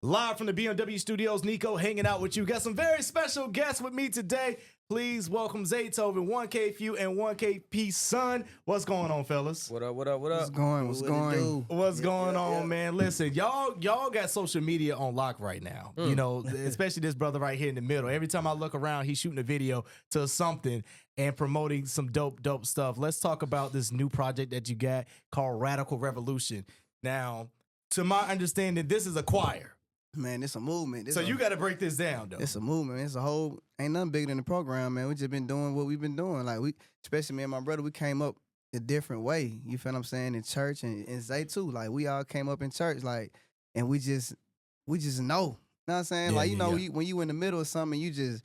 Live from the BMW studios, Neiko hanging out with you. Got some very special guests with me today. Please welcome Zaytoven, 1K Phew, and 1K Pson. What's going on, fellas? What up, what up, what up? What's going? What's going on, man? Listen, y'all got social media on lock right now. You know, especially this brother right here in the middle. Every time I look around, he's shooting a video to something and promoting some dope stuff. Let's talk about this new project that you got called Radical Revolution. Now, to my understanding, this is a choir. Man, it's a movement. So you got to break this down, though. It's a movement. It's a whole, ain't nothing bigger than the program, man. We just been doing what we've been doing. Like, especially me and my brother, we came up a different way. You feel what I'm saying? In church and Zay too. Like, we all came up in church, like, and we just know. You know what I'm saying? Yeah, like, you know, yeah. when you in the middle of something, you just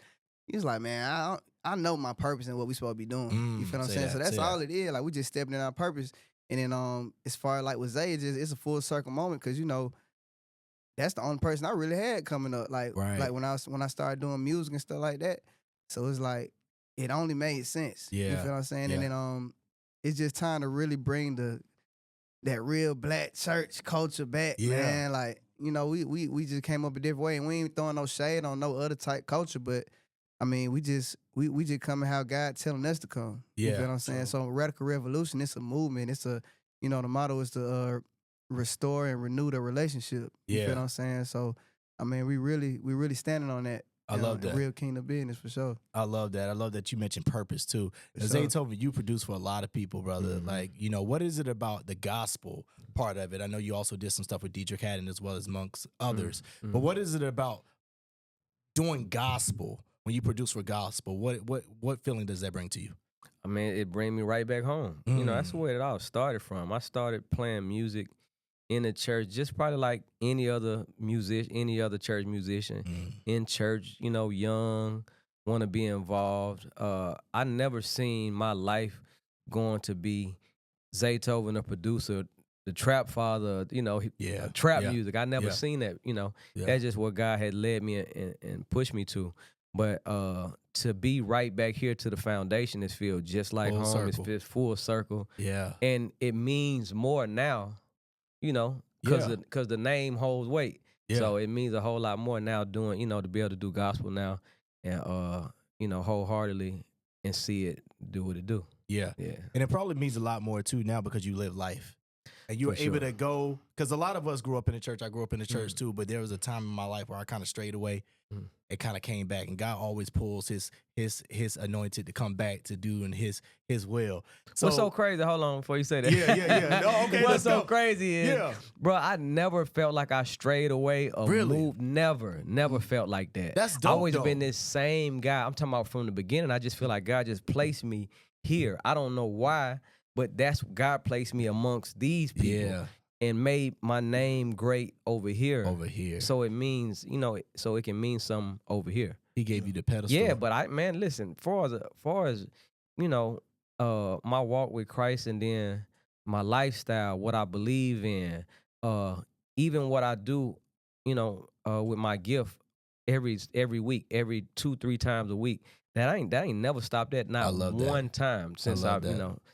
like, man, I know my purpose and what we supposed to be doing. You feel what I'm saying? So that's all it is. Like, we just stepping in our purpose. And then as far as like with Zay, it's a full circle moment because, you know, that's the only person I really had coming up. Like, like when I started doing music and stuff like that. So it's like, it only made sense. Yeah. You feel what I'm saying? Yeah. And then it's just time to really bring that real black church culture back, man. Like, you know, we just came up a different way and we ain't throwing no shade on no other type culture, but I mean, we just coming how God telling us to come. Yeah. You feel what I'm saying? So Radical Revolution, it's a movement. It's a, you know, the motto is to restore and renew the relationship. You feel what I'm saying? So, I mean, we really standing on that. I love that. Real kingdom business for sure. I love that. I love that you mentioned purpose too. For Zaytoven, you produce for a lot of people, brother. Like, you know, what is it about the gospel part of it? I know you also did some stuff with Dietrich Haddon as well as amongst others. But what is it about doing gospel when you produce for gospel? What feeling does that bring to you? I mean, it bring me right back home. You know, that's where it all started from. I started playing music in the church, just probably like any other church musician in church, you know, young, want to be involved. I never seen my life going to be Zaytoven, a producer, the trap father, you know, trap music. I never seen that, you know. That's just what God had led me and pushed me to. But to be right back here to the foundation, it feels just like Full home. circle. It's full circle. Yeah. And it means more now, you know, because the name holds weight. Yeah. So it means a whole lot more now doing, you know, to be able to do gospel now and, you know, wholeheartedly and see it do what it do. Yeah. Yeah. And it probably means a lot more too now because you live life. And you were able to go, because a lot of us grew up in the church. I grew up in the church too, but there was a time in my life where I kind of strayed away. It kind of came back, and God always pulls his anointed to come back to doing his will. So, What's so crazy? Hold on before you say that. Yeah. No, okay, What's let's so go. crazy is, bro, I never felt like I strayed away or Really? moved. Never felt like that. That's I dope, always though. been this same guy. I'm talking about from the beginning. I just feel like God just placed me here. I don't know why, but that's God placed me amongst these people. Yeah. And made my name great over here. Over here. So it means, you know, so it can mean something over here. He gave you the pedestal. Yeah, but listen, far as you know, my walk with Christ and then my lifestyle, what I believe in, even what I do, you know, with my gift every week, every 2-3 times a week. That ain't never stopped that not one time since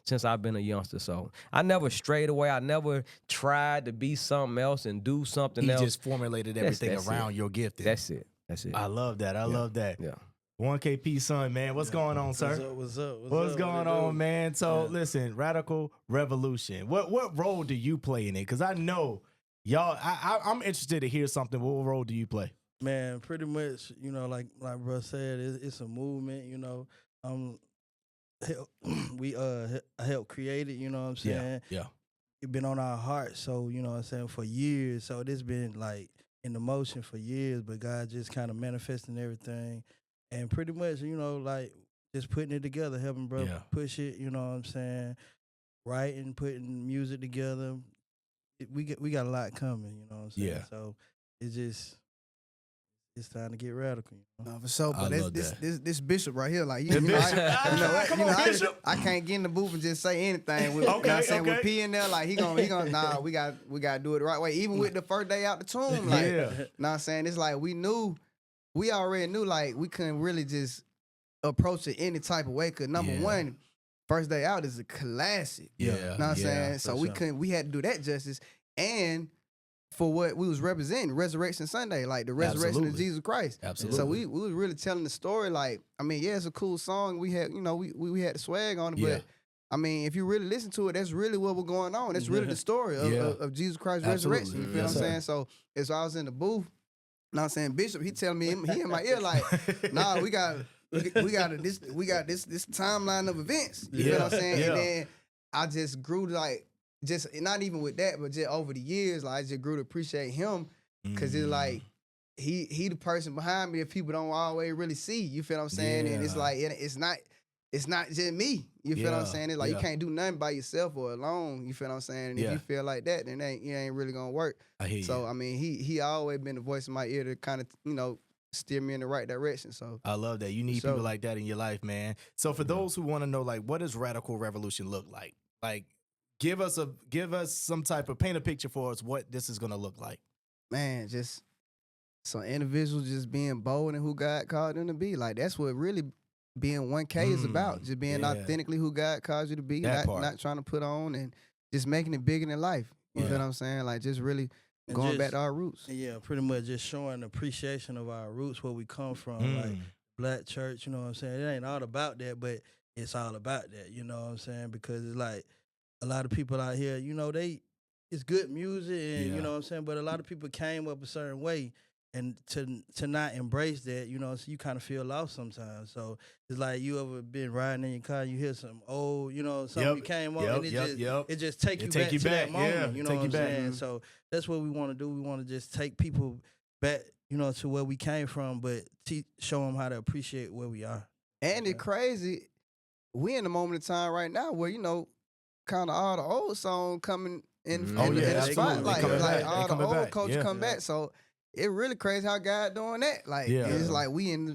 since I've been a youngster. So I never strayed away. I never tried to be something else and do something else. He just formulated everything around your gift. That's it. I love that. I love that. Yeah. 1K Pson, man. What's going on, sir? What's up? What's going on, man? So listen, Radical Revolution. What role do you play in it? Because I know y'all. I'm interested to hear something. What role do you play? Man, pretty much, you know, like bro said, it's a movement, you know. We help create it, you know what I'm saying? Yeah. It's been on our hearts, so, you know what I'm saying, for years. So this been like in the motion for years, but God just kind of manifesting everything. And pretty much, you know, like just putting it together, helping bro push it, you know what I'm saying? Writing, putting music together. We got a lot coming, you know what I'm saying? Yeah. So it's time to get radical. You know? For sure, but this Bishop right here, like, Bishop. I can't get in the booth and just say anything. With, you know what I'm saying? With P in there, like he gonna nah, we got to do it the right way. Even with the first day out the tomb, like, you know what I'm saying? It's like we already knew, like we couldn't really just approach it any type of way. Cause number one, first day out is a classic. Yeah, you know what I'm saying? So we had to do that justice, and for what we was representing, Resurrection Sunday, like the resurrection Absolutely. of Jesus Christ. Absolutely. So we was really telling the story. Like, I mean, yeah, it's a cool song. We had, we had the swag on it, Yeah. but I mean, if you really listen to it, that's really what was going on. That's really the story of Jesus Christ's Absolutely. resurrection. You feel Yes, what I'm sir. saying? So as I was in the booth, I'm saying, Bishop, he telling me, he in my ear like, nah, we got this timeline of events. You feel what I'm saying? Yeah. And then I just grew to like, just not even with that, but just over the years, like I just grew to appreciate him because it's like he the person behind me if people don't always really see. You feel what I'm saying? And it's Yeah. like it's not just me. You feel what I'm Yeah, saying? It's like yeah. you can't do nothing by yourself or alone. You feel what I'm saying? And if Yeah. you feel like that, then it ain't really gonna work. I hear you. So I mean, he always been the voice in my ear to kind of steer me in the right direction. So I love that. You need So- people like that in your life, man. So for those who want to know, like, what does radical revolution look like? Like, give us some type of paint a picture for us what this is gonna look like. man, just some individuals just being bold and who God called them to be. Like that's what really being 1K is about. Just being yeah. authentically who God calls you to be, That part. not trying to put on and just making it bigger than life. You Yeah. feel what I'm saying? Like just really And going just- back to our roots. Yeah, pretty much just showing appreciation of our roots, where we come from, like Black church. You know what I'm saying? It ain't all about that, but it's all about that. You know what I'm saying? Because it's like a lot of people out here, it's good music, and Yeah. you know what I'm saying. But a lot of people came up a certain way, and to not embrace that, so you kind of feel lost sometimes. So it's like you ever been riding in your car, you hear some old, something Yep, you came on, yep, and yep. it just take It you take back you to back, that moment. yeah, You know take what you I'm back. saying? So that's what we want to do. We want to just take people back, to where we came from, but show them how to appreciate where we are. And it's crazy. We in the moment of time right now where kind of all the old songs coming in, Oh, in the yeah, absolutely. spotlight. They coming Like back. all They the coming old back. culture Yeah. come back. So it really crazy how God doing that. Like Yeah. it's like we in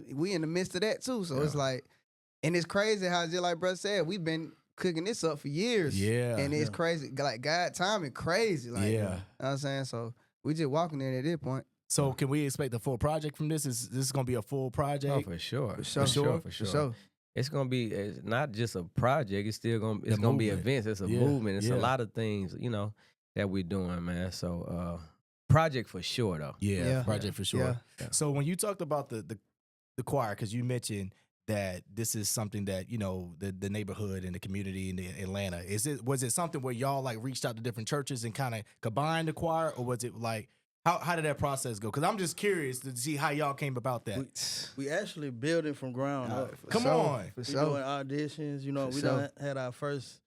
the midst of that too. So it's like, and it's crazy how just like brother said, we've been cooking this up for years. Yeah. And it's Yeah. crazy. Like God timing crazy. Like Yeah. you know what I'm saying? So we just walking in at this point. So can we expect a full project from this? Is this gonna be a full project? Oh, for sure. For sure. For sure. It's gonna be. It's not just a project. It's still gonna. It's The gonna be movement. events. It's a Yeah, movement. It's yeah. a lot of things. That we're doing, man. So, project for sure, though. Yeah, project for sure. Yeah. So when you talked about the choir, because you mentioned that this is something that the neighborhood and the community in Atlanta, was it something where y'all like reached out to different churches and kind of combined the choir, or was it like how did that process go? Because I'm just curious to see how y'all came about that. We actually building from ground up. Come on. For We sure. doing auditions. We sure. done had our first,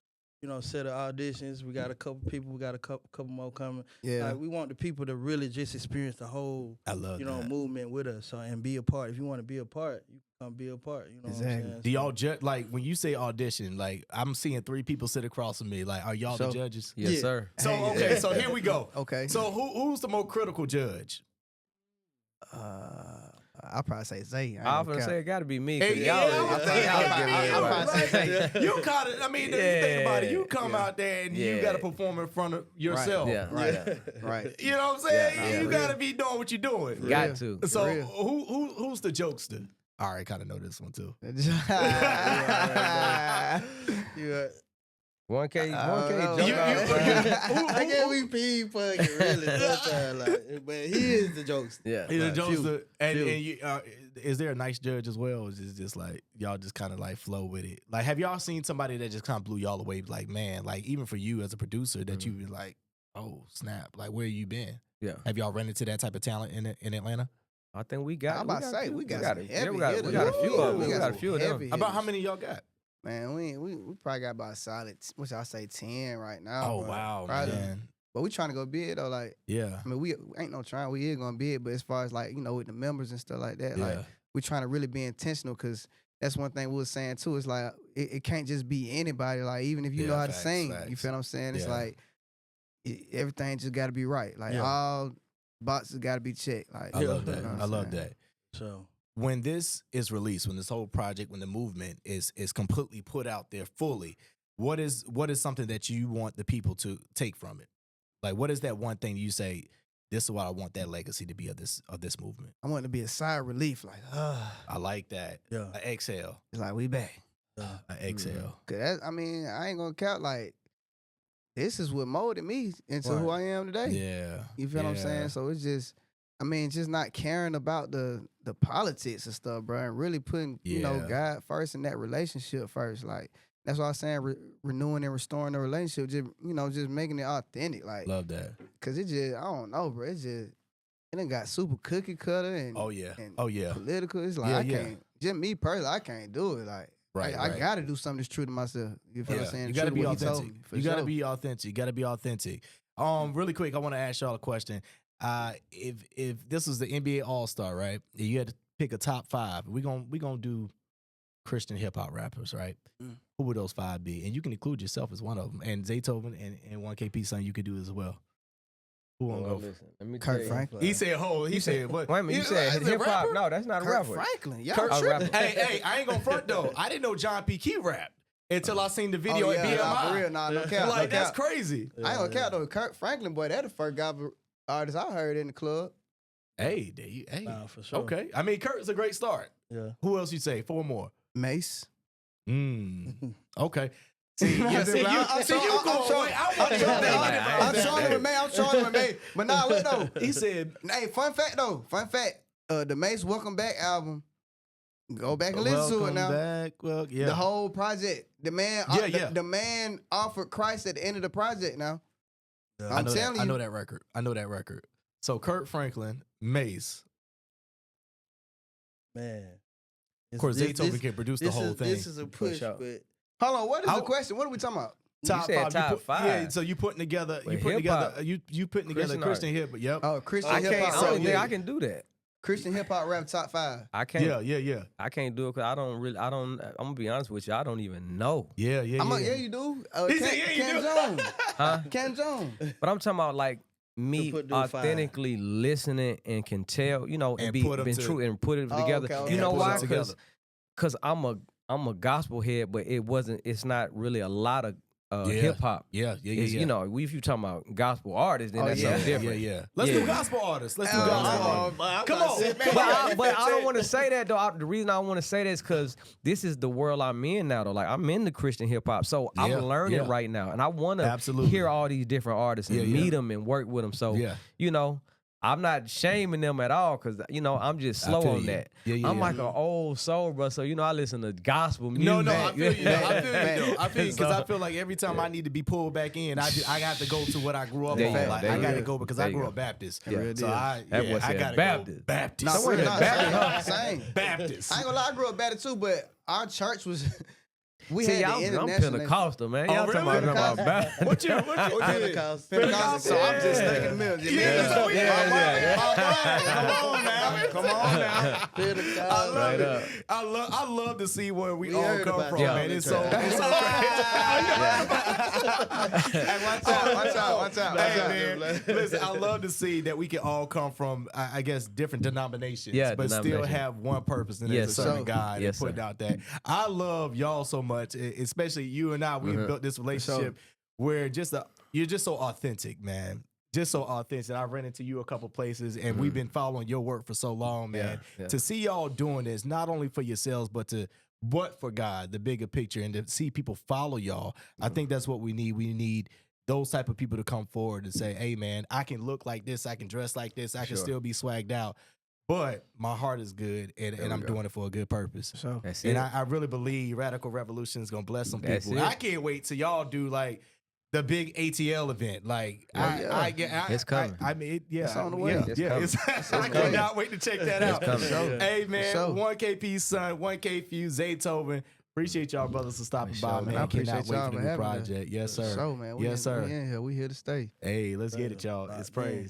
set of auditions. We got a couple people. We got a couple more coming. Yeah. Like, we want the people to really just experience the whole, I love that. movement with us. So and be a part. If you want to be a part, you can come be a part. You know what I'm Exactly. saying? Do y'all judge, like when you say audition, like I'm seeing 3 people sit across from me, like are y'all the So- judges? Yes, Yeah. sir. So okay, so here we go. Okay. So who's the more critical judge? I'll probably say Zay. I often say it got to be me. 'cause Hey, y'all, yeah, I was thinking- y'all yeah, give me yeah, it I right. was about to say, you kind of, I mean, think about it. You come Yeah. out there and you Yeah. got to perform in front of yourself. Yeah. Right. Yeah. Right. You know what I'm saying? Yeah. You Yeah. got to be doing what you're doing. Got to. So real. who's the jokester? I already kind of know this one too. Yeah. 1K, know. joke You- out, you- man. I guess we pee fucking really sometimes, like, but he is the jokester. Yeah. He's a Right. jokester. And Phew. you, is there a nice judge as well? Or is it just like y'all just kind of like flow with it? Like, have y'all seen somebody that just kind of blew y'all away? Like, man, like even for you as a producer, that you were like, oh snap, like where you been? Yeah. Have y'all run into that type of talent in Atlanta? I think we got. I'm about to say, we got some yeah, heavy we got a hitters. few of them. We We got got a some few of them. heavy About how hitters. many y'all got? Man, we probably got about a solid, which I say 10 right now. Oh bro. wow, Probably. man. But we trying to go big though. Like, Yeah. I mean, we ain't no trying. We is gonna big, but as far as like with the members and stuff like that, like Yeah. we trying to really be intentional because that's one thing we was saying too. It's like it can't just be anybody. Like even if you know how to facts, sing, you facts. feel what I'm saying? It's Yeah. like everything just got to be right. Like Yeah. all boxes got to be checked. Like I love you that. know what I I'm love saying? that. So When this is released, when this whole project, when the movement is completely put out there fully, what is something that you want the people to take from it? Like, what is that one thing you say? This is what I want that legacy to be of this movement. I want it to be a sigh of relief. Like, I like that. yeah. An exhale. it's like we back. An exhale. Cause I ain't gonna count like this is what molded me into who I am today. Yeah. You feel what I'm saying? So it's just, I mean, just not caring about the politics and stuff, bro, and really putting, you know, God first in that relationship first. Like, that's why I'm saying renewing and restoring the relationship, just, you know, just making it authentic. Like, love that. Cause it just, I don't know, bro. It done got super cookie cutter and and political. It's like I can't. Just me personally, I can't do it. Like, I gotta do something that's true to myself. You feel what I'm saying? You gotta be authentic. You gotta be authentic. You gotta be authentic. Really quick, I want to ask y'all a question. If this was the NBA All-Star, right? You had to pick a top 5. We gonna do Christian hip-hop rappers, right? Who would those 5 be? And you can include yourself as one of them. And Zaytoven and 1K Pson, you could do as well. Who won't go? Listen, let me Kurt Franklin. He said, he said, what? Wait a minute, you said hip hop? No, that's not a Kurt rapper. Franklin. Y'all Kurt tripping. Hey, I ain't gonna front though. I didn't know John P. Key rapped until I seen the video at BMI. Nah, for real, no cap. Like, that's crazy. I ain't gonna count though. Kurt Franklin, boy, that the first guy artist I heard in the club. Hey, Nah, for sure. okay. I mean, Kurt's a great start. Yeah. Who else you say? 4 more. Mace. Okay. See, you going way. I'm showing him with Mace. But nah, look though. He said, hey, fun fact. The Mace Welcome Back album. Go back and listen to it now. Back. Well, yeah. The whole project. The man, the man offered Christ at the end of the project. Now, I'm telling you, I know that record. So Kurt Franklin, Mace. Man. Of course, Zaytoven can produce the whole thing. This is a push, but hold on. What is the question? What are we talking about? Top 5. Yeah, so you putting together, you putting together Christian hip. Yep. Oh, Christian I hip hop. can't. I don't think I can do that. Christian hip hop rap top 5. I can't. Yeah. I can't do it because I'm gonna be honest with you. I don't even know. Yeah. Yeah, you do. He said, yeah, you Ken do. Jones. Huh? Ken Jones. But I'm talking about like me authentically listening and can tell, you know, and been true and put it together. Okay. You know why? Put it together. Because I'm a gospel head, but it's not really a lot of hip hop. Yeah. You know, if you talking about gospel artists, then that's something different. Yeah. Let's do gospel artists. Come on. But I don't want to say that though. The reason I want to say that is because this is the world I'm in now. Though, like I'm in the Christian hip hop, so I'm learning right now, and I want to hear all these different artists and meet them and work with them. So you know. I'm not shaming them at all because, you know, I'm just slow on that. I'm like an old soul, bro. So, you know, I listen to gospel music. No, I feel you. I feel you because I feel like every time I need to be pulled back in, I have to go to what I grew up on. Like, I got to go because I grew up Baptist. So I got to go Baptist. Same. Baptist. I ain't gonna lie, I grew up Baptist too, but our church was... We See, had I'm Pentecostal, man. Y'all talking about Baptist. What you Pentecostal. So I'm just stuck in the middle. Come on now. I love to see where we all come from, man. It's so crazy. Watch out. Hey, man. Listen, I love to see that we can all come from, I guess, different denominations, but still have one purpose, and it's serving God and putting out that. I love y'all so much. Especially you and I, we've built this relationship where you're just so authentic, man. Just so authentic. I ran into you a couple places, and we've been following your work for so long, man. To see y'all doing this, not only for yourselves, but for God, the bigger picture, and to see people follow y'all. I think that's what we need. We need those type of people to come forward and say, hey, man, I can look like this, I can dress like this, I can still be swagged out. But my heart is good, and I'm doing it for a good purpose. So and I really believe Radical Revolution is gonna bless some people. I can't wait till y'all do like the big ATL event. Like it's coming. It's on the way. I cannot wait to check that out. Hey man, So. 1K Pson, 1K Phew, Zaytoven. Appreciate y'all brothers for stopping by, man. I appreciate Cannot wait y'all for the for new having project. Yes, sir. So man, Yes, sir. We here to stay. Hey, let's get it, y'all. It's praise.